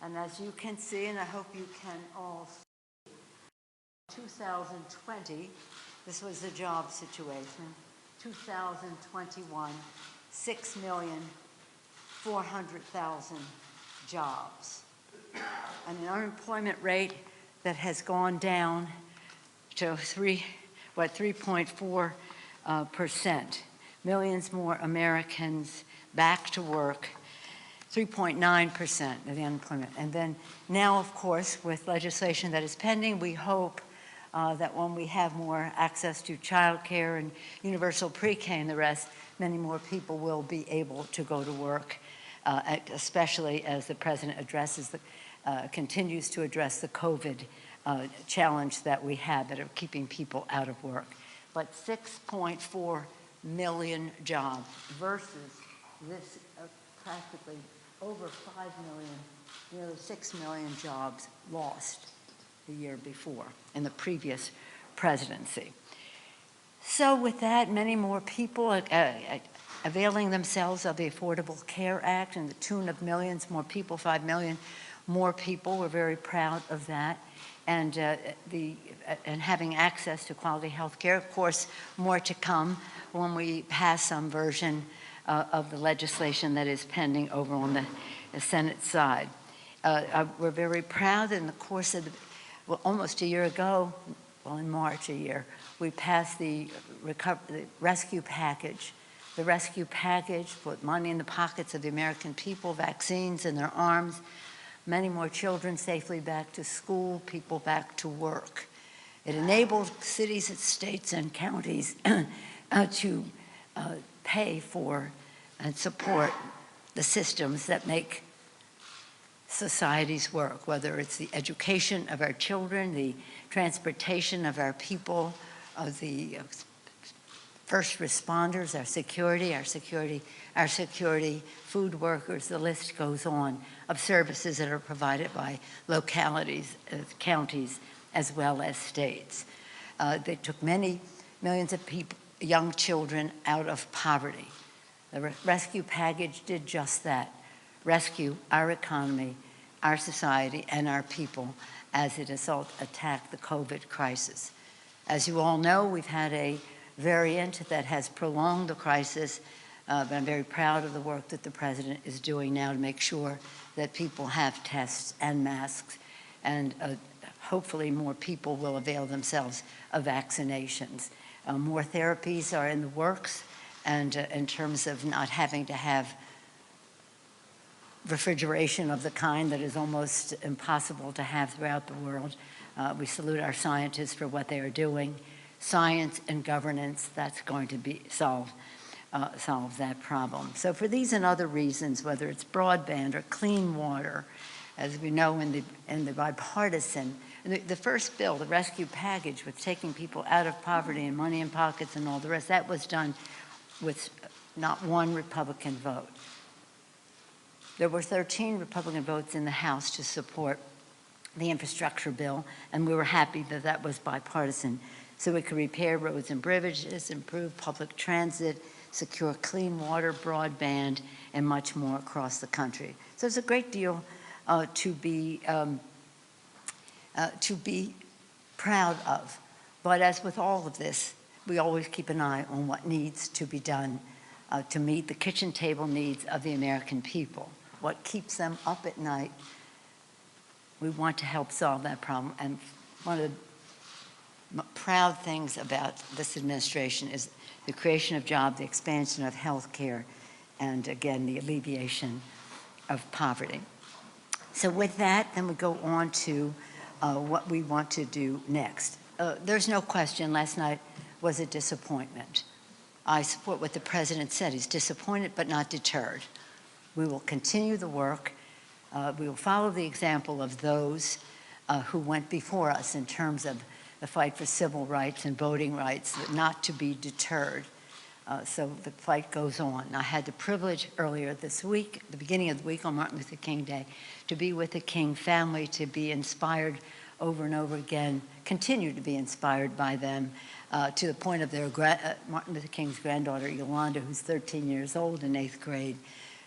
And as you can see, and I hope you can all see, 2020, this was the job situation. 2021, 6,400,000 jobs. And an unemployment rate that has gone down to 3.4%. Millions more Americans back to work, 3.9% of the unemployment. And then now, of course, with legislation that is pending, we hope that when we have more access to child care and universal pre-K and the rest, many more people will be able to go to work, especially as the president addresses continues to address the COVID challenge that we have that are keeping people out of work. But 6.4 million jobs versus this practically over 5 million, nearly 6 million jobs lost the year before in the previous presidency. So with that, many more people availing themselves of the Affordable Care Act and the tune of millions more people, 5 million more people. We're very proud of that. And having access to quality health care. Of course, more to come when we pass some version of the legislation that is pending over on the Senate side. We're very proud in the course of almost a year ago, in March a year, we passed the rescue package. The rescue package put money in the pockets of the American people, vaccines in their arms, many more children safely back to school, people back to work. It enabled cities, states, and counties to pay for and support the systems that make societies work, whether it's the education of our children, the transportation of our people, of the first responders, our security, food workers, the list goes on, of services that are provided by localities, counties, as well as states. They took many millions of people, young children, out of poverty. The rescue package did just that, rescue our economy, our society, and our people as it attacked the COVID crisis. As you all know, we've had a variant that has prolonged the crisis, but I'm very proud of the work that the president is doing now to make sure that people have tests and masks, and hopefully more people will avail themselves of vaccinations. More therapies are in the works, and in terms of not having to have refrigeration of the kind that is almost impossible to have throughout the world. We salute our scientists for what they are doing. Science and governance, that's going to be solve that problem. So for these and other reasons, whether it's broadband or clean water, as we know in the bipartisan, the first bill, the rescue package, with taking people out of poverty and money in pockets and all the rest, that was done with not one Republican vote. There were 13 Republican votes in the House to support the infrastructure bill, and we were happy that that was bipartisan, so we could repair roads and bridges, improve public transit, secure clean water, broadband, and much more across the country. So it's a great deal to be proud of. But as with all of this, we always keep an eye on what needs to be done to meet the kitchen table needs of the American people. What keeps them up at night, we want to help solve that problem. And one of the proud things about this administration is the creation of jobs, the expansion of health care, and again, the alleviation of poverty. So with that, then we go on to what we want to do next. There's no question, last night was a disappointment. I support what the president said. He's disappointed but not deterred. We will continue the work. We will follow the example of those who went before us in terms of the fight for civil rights and voting rights, not to be deterred. So the fight goes on. I had the privilege earlier this week, the beginning of the week on Martin Luther King Day, to be with the King family, to be inspired over and over again, continue to be inspired by them, to the point of their Martin Luther King's granddaughter, Yolanda, who's 13 years old in 8th grade,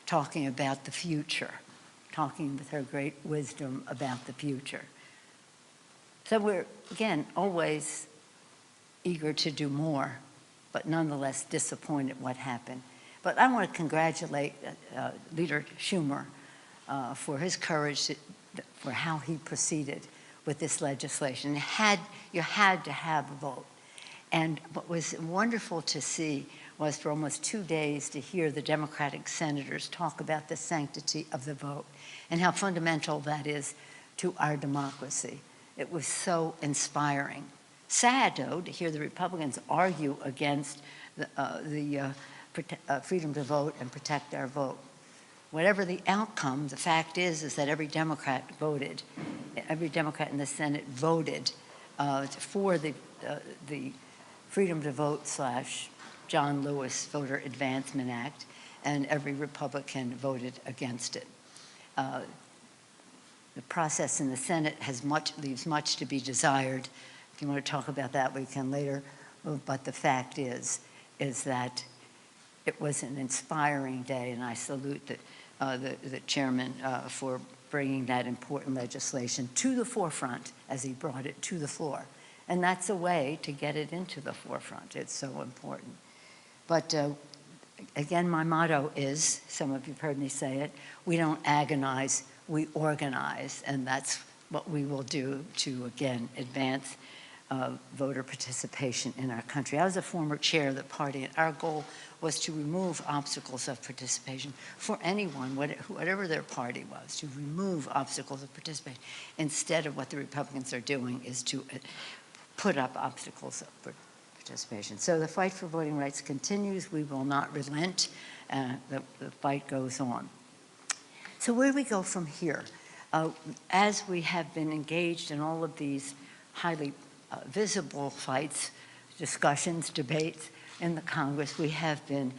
talking about the future. talking with her great wisdom about the future. So we're, again, always eager to do more, but nonetheless disappointed what happened. But I want to congratulate Leader Schumer for his courage, for how he proceeded with this legislation. You had to have a vote. And what was wonderful to see was for almost 2 days to hear the Democratic senators talk about the sanctity of the vote and how fundamental that is to our democracy. It was so inspiring. Sad, though, to hear the Republicans argue against the freedom to vote and protect our vote. Whatever the outcome, the fact is that every Democrat in the Senate voted for the Freedom to Vote / John Lewis Voter Advancement Act, and every Republican voted against it. The process in the Senate leaves much to be desired. If you want to talk about that, we can later. But the fact is that it was an inspiring day, and I salute the chairman for bringing that important legislation to the forefront as he brought it to the floor. And that's a way to get it into the forefront. It's so important. But again, my motto is, some of you have heard me say it, we don't agonize, we organize. And that's what we will do to, again, advance voter participation in our country. I was a former chair of the party, and our goal was to remove obstacles of participation for anyone, whatever their party was, to remove obstacles of participation. Instead of what the Republicans are doing is to put up obstacles of participation. So the fight for voting rights continues. We will not relent. The fight goes on. So where do we go from here? As we have been engaged in all of these highly visible fights, discussions, debates in the Congress, we have been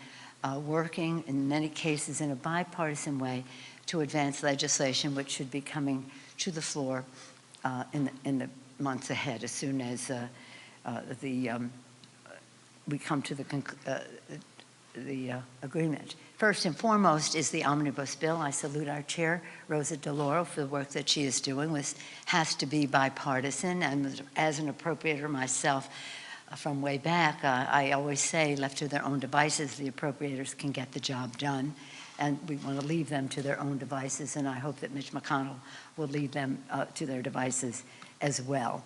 working in many cases in a bipartisan way to advance legislation which should be coming to the floor in the months ahead, as soon as we come to the agreement. First and foremost is the omnibus bill. I salute our chair, Rosa DeLauro, for the work that she is doing. This has to be bipartisan, and as an appropriator myself from way back, I always say, left to their own devices, the appropriators can get the job done, and we want to leave them to their own devices, and I hope that Mitch McConnell will lead them to their devices as well.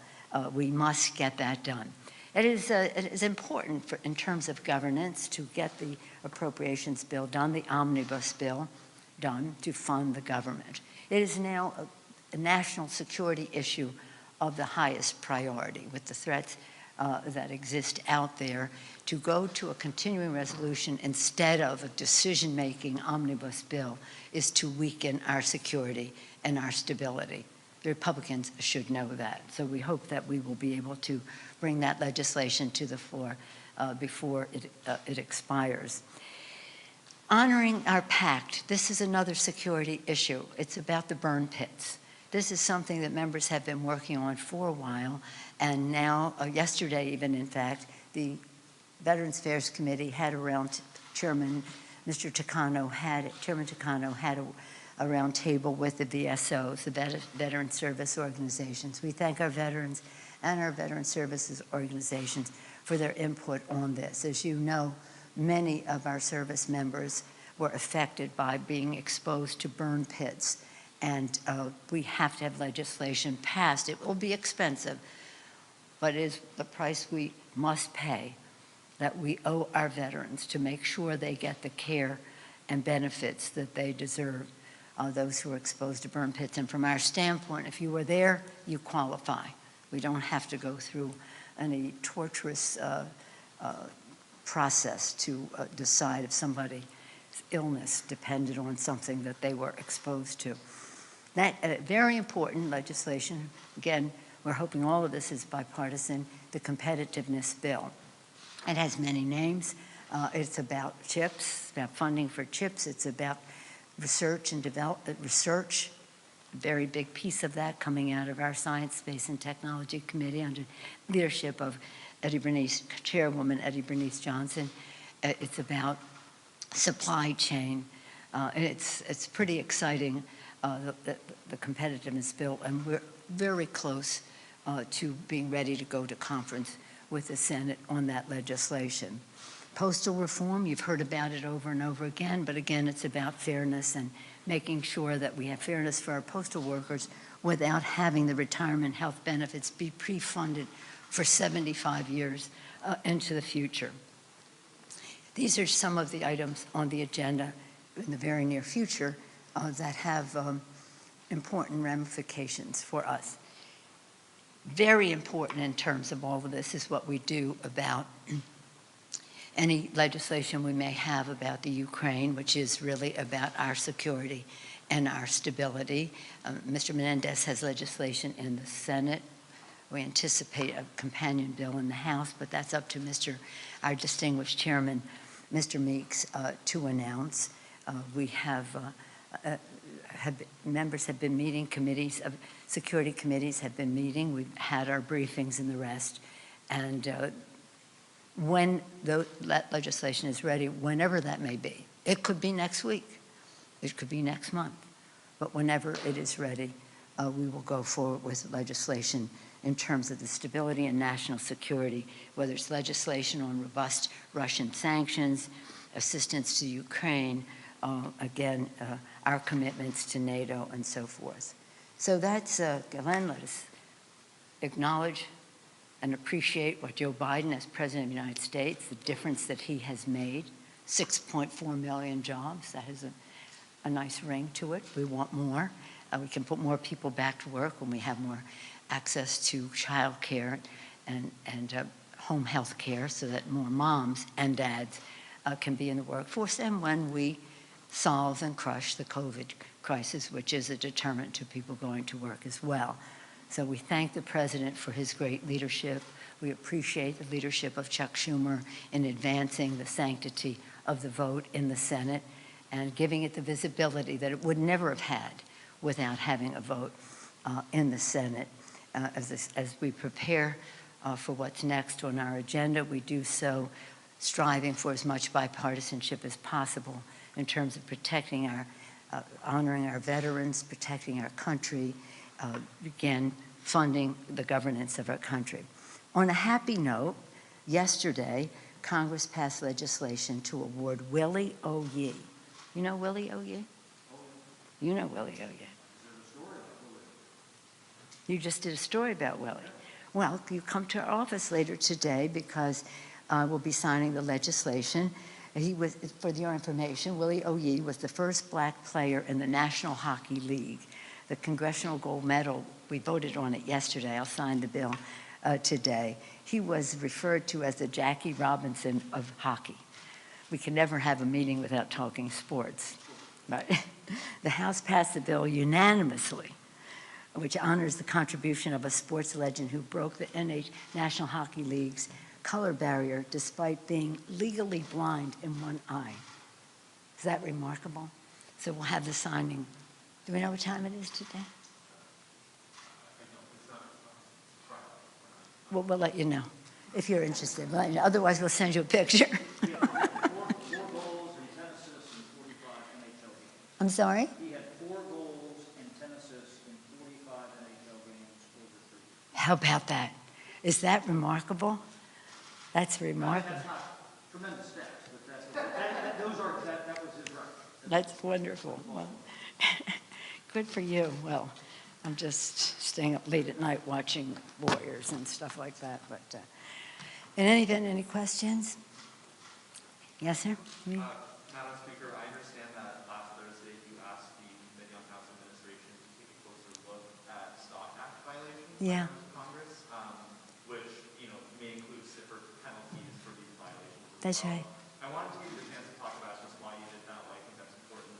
We must get that done. It is important in terms of governance to get the appropriations bill done, the omnibus bill done, to fund the government. It is now a national security issue of the highest priority with the threats that exist out there. To go to a continuing resolution instead of a decision-making omnibus bill is to weaken our security and our stability. The Republicans should know that. So we hope that we will be able to bring that legislation to the floor before it expires. Honoring our pact, this is another security issue. It's about the burn pits. This is something that members have been working on for a while, and now, yesterday even, in fact, the Veterans Affairs Committee had around Chairman Takano had a round table with the VSOs, the Veteran Service Organizations. We thank our veterans and our Veteran Services Organizations for their input on this. As you know, many of our service members were affected by being exposed to burn pits, and we have to have legislation passed. It will be expensive, but it is the price we must pay, that we owe our veterans to make sure they get the care and benefits that they deserve, those who are exposed to burn pits. And from our standpoint, if you were there, you qualify. We don't have to go through any torturous process to decide if somebody's illness depended on something that they were exposed to. That very important legislation. Again, we're hoping all of this is bipartisan. The competitiveness bill. It has many names. It's about chips, about funding for chips. It's about research and development. Research, a very big piece of that coming out of our Science, Space, and Technology Committee under leadership of Chairwoman Eddie Bernice Johnson. It's about supply chain. It's pretty exciting the competitiveness bill, and we're very close to being ready to go to conference with the Senate on that legislation. Postal reform, you've heard about it over and over again, but again, it's about fairness and making sure that we have fairness for our postal workers without having the retirement health benefits be pre-funded for 75 years into the future. These are some of the items on the agenda in the very near future that have important ramifications for us. Very important in terms of all of this is what we do about any legislation we may have about the Ukraine, which is really about our security and our stability. Mr. Menendez has legislation in the Senate. We anticipate a companion bill in the House, but that's up to our distinguished chairman, Mr. Meeks, to announce. We have members have been meeting, security committees have been meeting. We've had our briefings and the rest. And when that legislation is ready, whenever that may be, it could be next week, it could be next month, but whenever it is ready, we will go forward with legislation in terms of the stability and national security, whether it's legislation on robust Russian sanctions, assistance to Ukraine, again, our commitments to NATO and so forth. So that's, Glenn, let us acknowledge and appreciate what Joe Biden as President of the United States, the difference that he has made, 6.4 million jobs, that has a nice ring to it. We want more. We can put more people back to work when we have more access to child care and home health care so that more moms and dads can be in the workforce, and when we solve and crush the COVID crisis, which is a deterrent to people going to work as well. So we thank the President for his great leadership. We appreciate the leadership of Chuck Schumer in advancing the sanctity of the vote in the Senate and giving it the visibility that it would never have had without having a vote in the Senate. As we prepare for what's next on our agenda, we do so striving for as much bipartisanship as possible in terms of protecting honoring our veterans, protecting our country, again, funding the governance of our country. On a happy note, yesterday, Congress passed legislation to award Willie O. Yee. You know Willie O. Yee? You know Willie O. Yee. You just did a story about Willie. Well, you come to our office later today because we'll be signing the legislation. He was, for your information, Willie O. Yee was the first black player in the National Hockey League. The Congressional Gold Medal, we voted on it yesterday. I'll sign the bill today. He was referred to as the Jackie Robinson of hockey. We can never have a meeting without talking sports. But the House passed the bill unanimously, which honors the contribution of a sports legend who broke the National Hockey League's color barrier despite being legally blind in one eye. Is that remarkable? So we'll have the signing. Do we know what time it is today? Well, we'll let you know if you're interested. We'll let you know. Otherwise, we'll send you a picture. He had 4 goals and 10 assists in 45 NHL games. I'm sorry? He had 4 goals and 10 assists in 45 NHL games over 3 years. How about that? Is that remarkable? That's remarkable. That's not tremendous stats, but that was his record. That's wonderful. Well, good for you. Well, I'm just staying up late at night watching Warriors and stuff like that. But in any event, any questions? Yes, sir? Madam Speaker, I understand that last Thursday you asked the Committee on House Administration to take a closer look at Stock Act violations Yeah. by Congress, which may include stiffer penalties for these violations. That's right. I wanted to give you a chance to talk about just why you did that, why I think that's important,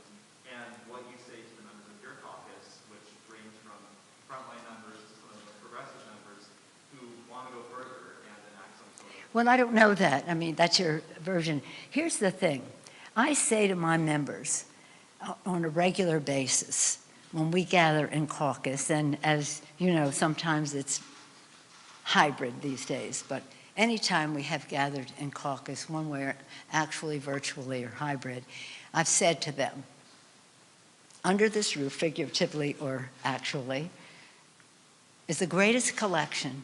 and what you say to the members of your caucus, which range from frontline members to some of the progressive members who want to go further and enact some sort of... Well, I don't know that. I mean, that's your version. Here's the thing. I say to my members on a regular basis when we gather in caucus, and as you know, sometimes it's hybrid these days, but anytime we have gathered in caucus, one way or actually virtually or hybrid, I've said to them, under this roof, figuratively or actually, is the greatest collection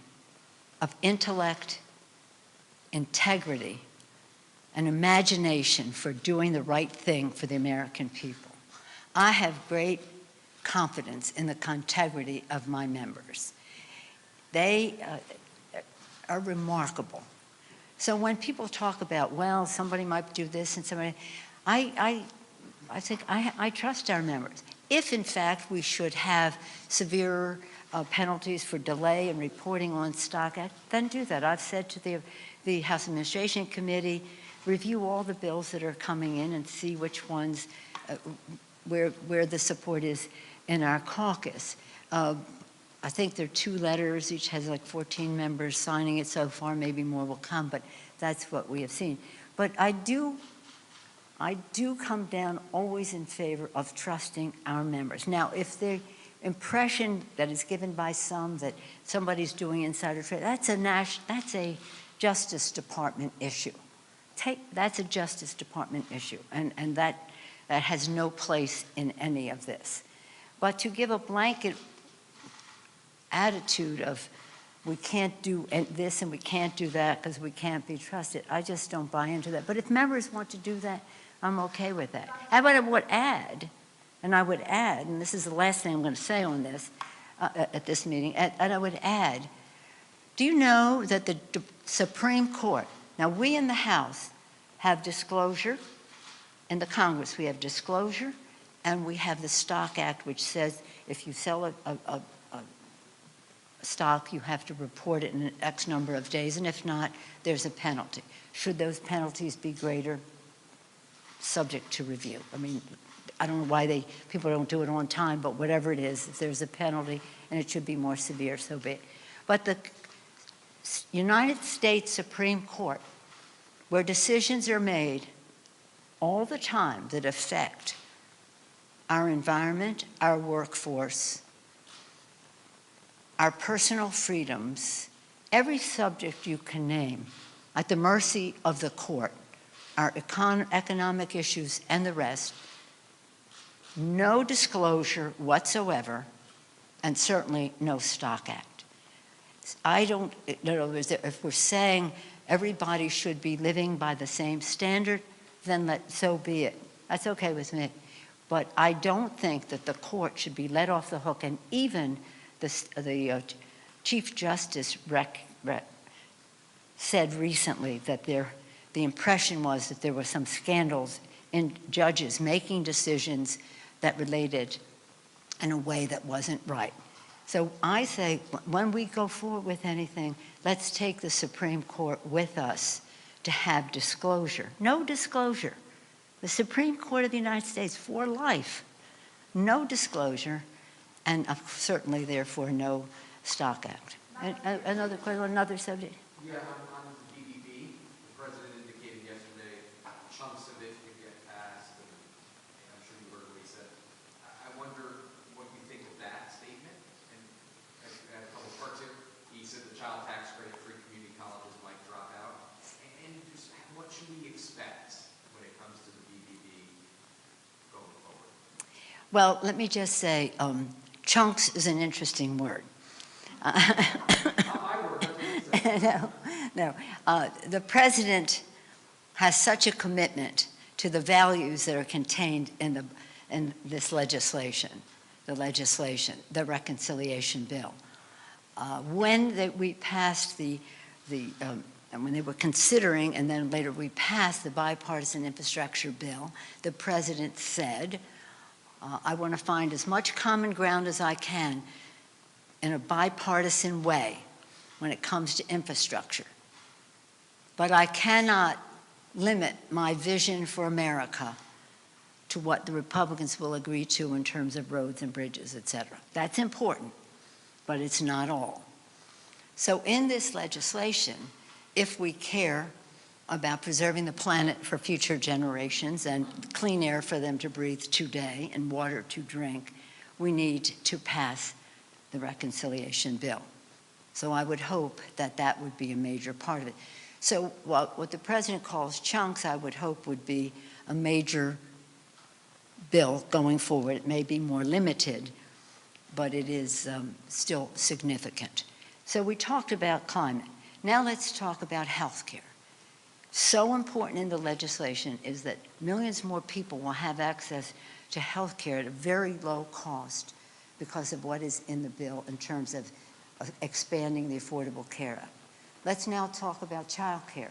of intellect, integrity, and imagination for doing the right thing for the American people. I have great confidence in the integrity of my members. They are remarkable. So when people talk about, well, somebody might do this and somebody, I think I trust our members. If, in fact, we should have severe penalties for delay in reporting on Stock Act, then do that. I've said to the House Administration Committee, review all the bills that are coming in and see which ones, where the support is in our caucus. I think there are 2 letters, each has like 14 members signing it so far, maybe more will come, but that's what we have seen. But I do come down always in favor of trusting our members. Now, if the impression that is given by some that somebody's doing insider trade, that's a Justice Department issue. That's a Justice Department issue, and that has no place in any of this. But to give a blanket attitude of we can't do this and we can't do that because we can't be trusted, I just don't buy into that. But if members want to do that, I'm okay with that. And I would add, and this is the last thing I'm going to say on this at this meeting, and I would add, do you know that the Supreme Court, now we in the House have disclosure, in the Congress we have disclosure, and we have the Stock Act, which says if you sell a stock, you have to report it in an X number of days, and if not, there's a penalty. Should those penalties be greater? Subject to review. I mean, I don't know why people don't do it on time, but whatever it is, if there's a penalty and it should be more severe, so be it. But the United States Supreme Court, where decisions are made all the time that affect our environment, our workforce, our personal freedoms, every subject you can name, at the mercy of the court, our economic issues and the rest, no disclosure whatsoever, and certainly no Stock Act. In other words, if we're saying everybody should be living by the same standard, then so be it. That's okay with me. But I don't think that the court should be let off the hook, and even the Chief Justice said recently that the impression was that there were some scandals in judges making decisions that related in a way that wasn't right. So I say, when we go forward with anything, let's take the Supreme Court with us to have disclosure. No disclosure. The Supreme Court of the United States for life. No disclosure, and certainly, therefore, no Stock Act. Another question, another subject? Yeah, on the BBB, the president indicated yesterday chunks of it could get passed, and I'm sure you heard what he said. I wonder what you think of that statement, and a couple of parts here. He said the child tax credit free community colleges might drop out, and just what should we expect when it comes to the BBB going forward? Well, let me just say, chunks is an interesting word. No. The president has such a commitment to the values that are contained in this legislation, the reconciliation bill. When we passed and when they were considering, and then later we passed the bipartisan infrastructure bill, the president said, I want to find as much common ground as I can in a bipartisan way when it comes to infrastructure. But I cannot limit my vision for America to what the Republicans will agree to in terms of roads and bridges, et cetera. That's important, but it's not all. So in this legislation, if we care about preserving the planet for future generations and clean air for them to breathe today and water to drink, we need to pass the reconciliation bill. So I would hope that that would be a major part of it. So what the president calls chunks, I would hope would be a major bill going forward. It may be more limited, but it is still significant. So we talked about climate. Now let's talk about health care. So important in the legislation is that millions more people will have access to health care at a very low cost because of what is in the bill in terms of expanding the Affordable Care Act. Let's now talk about child care.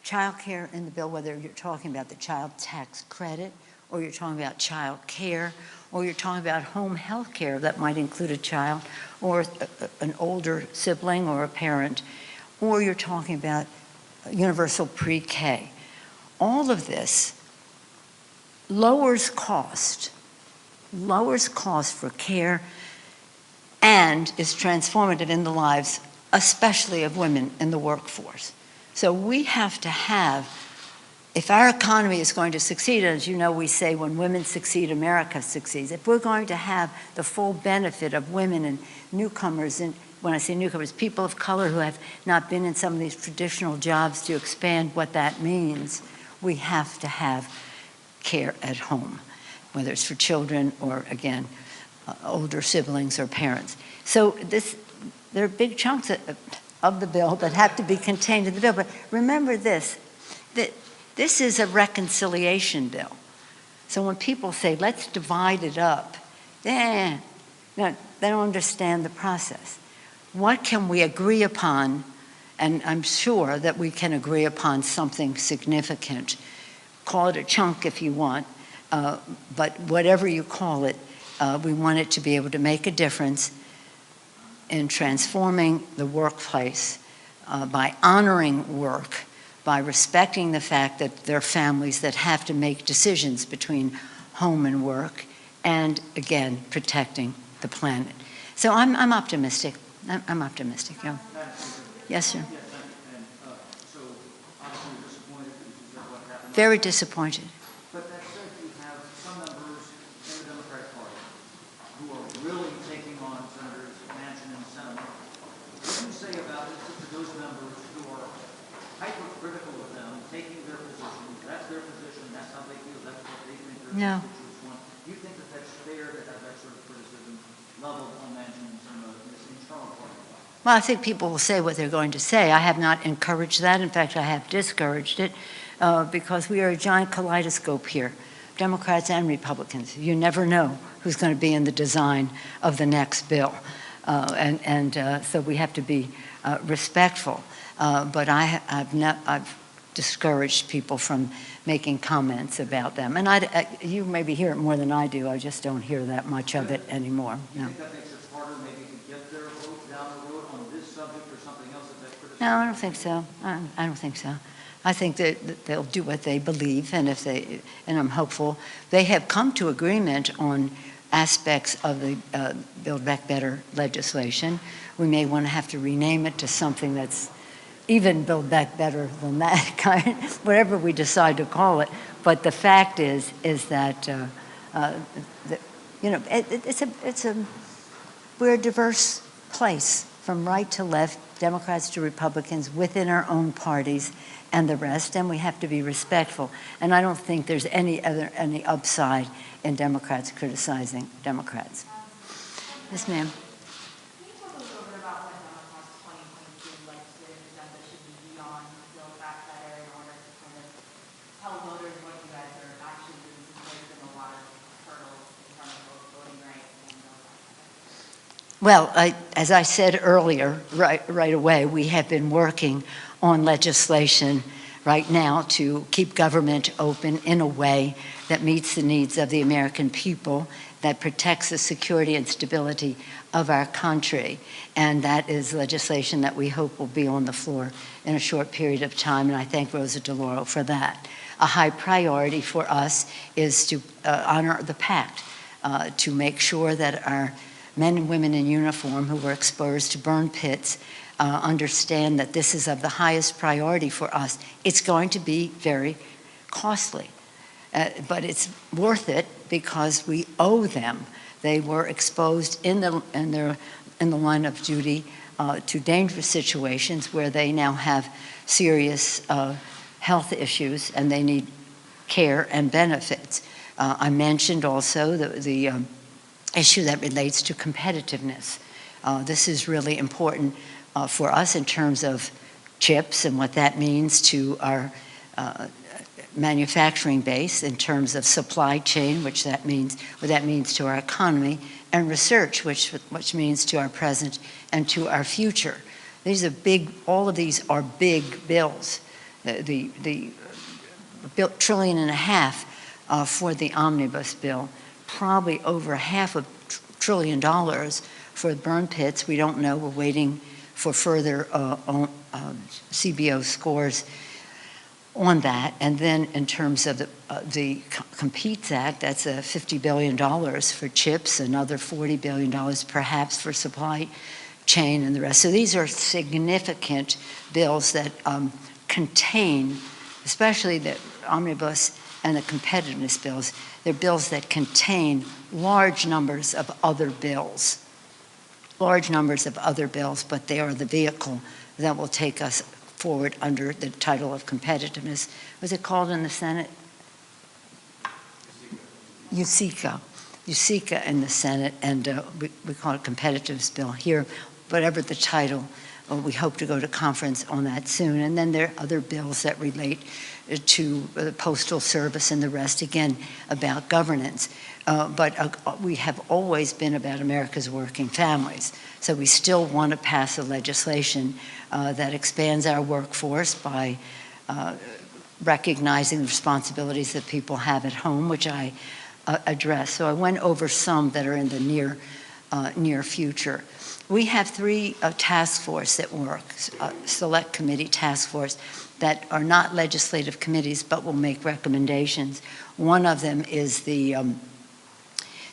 Child care in the bill, whether you're talking about the child tax credit, or you're talking about child care, or you're talking about home health care that might include a child or an older sibling or a parent, or you're talking about universal pre-K. All of this lowers cost for care and is transformative in the lives, especially of women in the workforce. So we have to have, if our economy is going to succeed, as you know, we say when women succeed, America succeeds. If we're going to have the full benefit of women and newcomers, and when I say newcomers, people of color who have not been in some of these traditional jobs, to expand what that means, we have to have care at home, whether it's for children or, again, older siblings or parents. So there are big chunks of the bill that have to be contained in the bill. But remember this, that this is a reconciliation bill. So when people say, let's divide it up, they don't understand the process. What can we agree upon? And I'm sure that we can agree upon something significant. Call it a chunk if you want, but whatever you call it, we want it to be able to make a difference in transforming the workplace by honoring work, by respecting the fact that there are families that have to make decisions between home and work, and again, protecting the planet. So I'm optimistic. I'm optimistic. Yeah. Yes, sir. Yes, and so obviously you're disappointed because what happened. Very disappointed. But that said, you have some members in the Democratic Party who are really taking on Senators Manchin and Sinema. What do you say about it to those members who are hypercritical of them, taking their positions? That's their position. That's how they feel. That's what they think their constituents want. Do you think that that's fair to have that sort of criticism leveled on Manchin and Sinema in this internal party? Well, I think people will say what they're going to say. I have not encouraged that. In fact, I have discouraged it because we are a giant kaleidoscope here, Democrats and Republicans. You never know who's going to be in the design of the next bill. So we have to be respectful. But I've discouraged people from making comments about them. And you maybe hear it more than I do. I just don't hear that much of it anymore. No. Do you think that makes it harder maybe to get their vote down the road on this subject or something else that criticism? No, I don't think so. I don't think so. I think that they'll do what they believe, and I'm hopeful. They have come to agreement on aspects of the Build Back Better legislation. We may want to have to rename it to something that's even Build Back Better than that kind, whatever we decide to call it. But the fact is that we're a diverse place, from right to left, Democrats to Republicans, within our own parties and the rest, and we have to be respectful. And I don't think there's any upside in Democrats criticizing Democrats. Yes, ma'am. Can you talk a little bit about what Democrats' 2022 legislative agenda should be beyond Build Back Better in order to kind of tell voters what you guys are actually doing, since there's been a lot of hurdles in front of both voting rights and Build Back Better? Well, as I said earlier, right away, we have been working on legislation right now to keep government open in a way that meets the needs of the American people, that protects the security and stability of our country. And that is legislation that we hope will be on the floor in a short period of time, and I thank Rosa DeLauro for that. A high priority for us is to honor the pact, to make sure that our men and women in uniform who were exposed to burn pits understand that this is of the highest priority for us. It's going to be very costly, but it's worth it because we owe them. They were exposed in the line of duty to dangerous situations where they now have serious health issues and they need care and benefits. I mentioned also the issue that relates to competitiveness. This is really important for us in terms of chips and what that means to our manufacturing base, in terms of supply chain, what that means to our economy, and research, which means to our present and to our future. These are all of these are big bills. The $1.5 trillion for the omnibus bill, probably over $500 billion for burn pits. We don't know. We're waiting for further CBO scores on that. And then in terms of the Competes Act, that's $50 billion for chips, another $40 billion perhaps for supply chain and the rest. So these are significant bills that contain, especially the omnibus and the competitiveness bills, they're bills that contain large numbers of other bills. Large numbers of other bills, but they are the vehicle that will take us forward under the title of competitiveness. Was it called in the Senate? USICA. USICA in the Senate, and we call it competitiveness bill here. Whatever the title, we hope to go to conference on that soon. And then there are other bills that relate to the Postal Service and the rest, again, about governance. But we have always been about America's working families. So we still want to pass a legislation that expands our workforce by recognizing the responsibilities that people have at home, which I address. So I went over some that are in the near future. We have 3 task force that work, select committee task force, that are not legislative committees but will make recommendations. One of them is the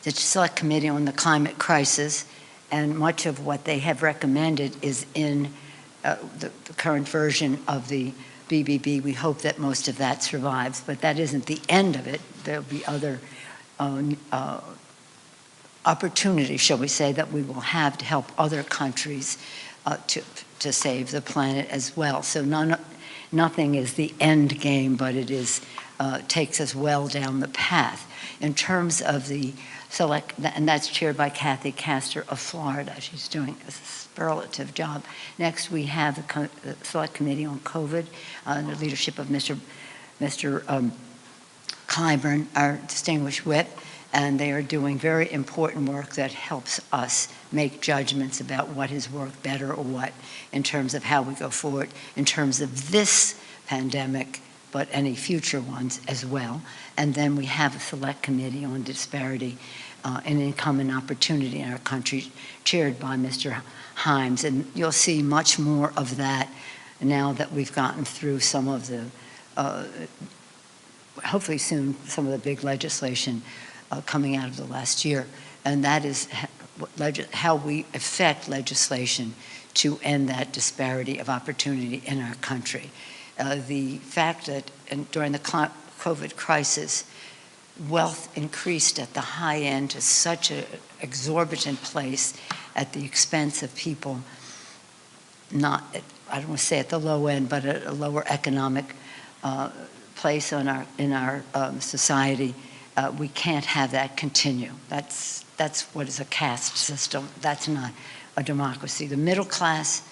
Select Committee on the Climate Crisis, and much of what they have recommended is in the current version of the BBB. We hope that most of that survives, but that isn't the end of it. There'll be other opportunities, shall we say, that we will have to help other countries to save the planet as well. So nothing is the end game, but it is takes us well down the path. In terms of the select, and that's chaired by Kathy Castor of Florida. She's doing a superlative job. Next, we have the Select Committee on COVID under the leadership of Mr. Clyburn, our distinguished whip, and they are doing very important work that helps us make judgments about what has worked better or what in terms of how we go forward in terms of this pandemic, but any future ones as well. And then we have a Select Committee on Disparity and Income and Opportunity in our country, chaired by Mr. Himes. And you'll see much more of that now that we've gotten through some of the, hopefully soon, some of the big legislation coming out of the last year. And that is how we affect legislation to end that disparity of opportunity in our country. The fact that during the COVID crisis, wealth increased at the high end to such an exorbitant place at the expense of people not, I don't want to say at the low end, but at a lower economic place in our society. We can't have that continue. That's what is a caste system. That's not a democracy. The middle class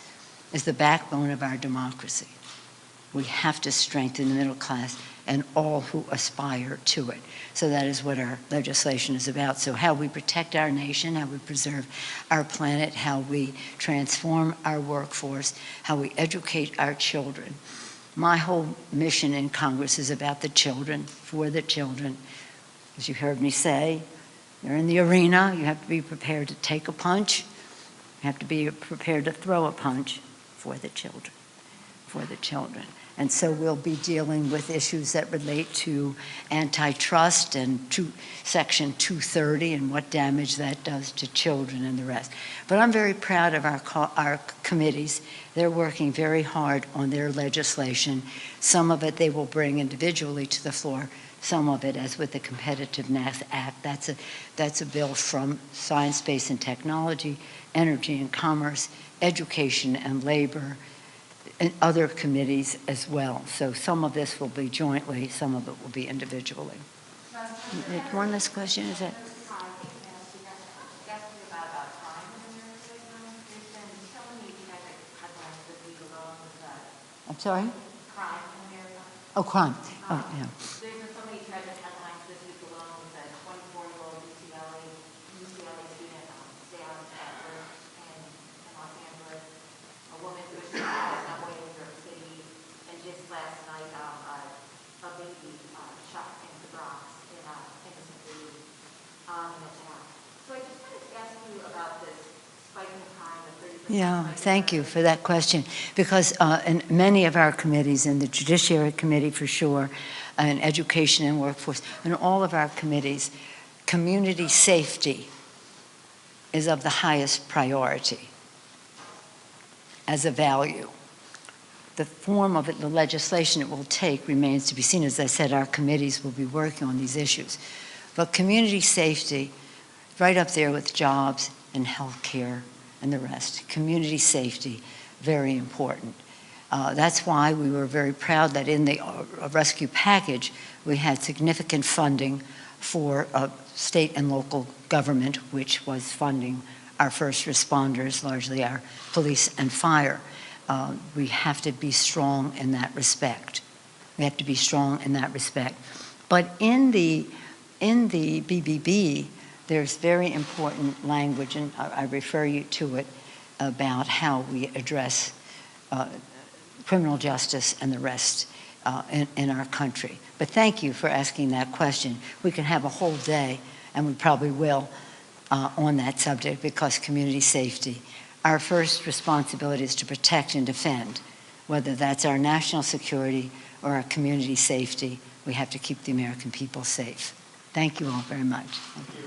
is the backbone of our democracy. We have to strengthen the middle class and all who aspire to it. So that is what our legislation is about. So how we protect our nation, how we preserve our planet, how we transform our workforce, how we educate our children. My whole mission in Congress is about the children, for the children. As you heard me say, you're in the arena, you have to be prepared to take a punch, you have to be prepared to throw a punch for the children, for the children. And so we'll be dealing with issues that relate to antitrust and to Section 230 and what damage that does to children and the rest. But I'm very proud of our committees. They're working very hard on their legislation. Some of it they will bring individually to the floor. Some of it, as with the Competitiveness Act, that's a bill from Science, Space, and Technology, Energy and Commerce, Education and Labor, and other committees as well. So some of this will be jointly, some of it will be individually. One last question, is that? Hi, Nancy. Asked me about crime in America right now. There's been so many tragic headlines this week alone with I'm sorry? crime in America. Oh, crime. Oh, yeah. There's been so many tragic headlines this week alone with a 24-year-old UCLA student stabbed at work in Los Angeles, a woman who was shot at a subway in New York City, and just last night, a baby shot in the Bronx in innocent baby an attack. So I just wanted to ask you about this spike in crime, the 30%. Yeah, thank you for that question. Because in many of our committees, in the Judiciary Committee for sure, and Education and Workforce, in all of our committees, community safety is of the highest priority as a value. The form of it, the legislation it will take remains to be seen. As I said, our committees will be working on these issues. But community safety, right up there with jobs and health care and the rest. Community safety, very important. That's why we were very proud that in the rescue package, we had significant funding for state and local government, which was funding our first responders, largely our police and fire. We have to be strong in that respect. We have to be strong in that respect. But in the BBB, there's very important language, and I refer you to it, about how we address criminal justice and the rest in our country. But thank you for asking that question. We can have a whole day, and we probably will, on that subject, because community safety, our first responsibility is to protect and defend, whether that's our national security or our community safety. We have to keep the American people safe. Thank you all very much. Thank you.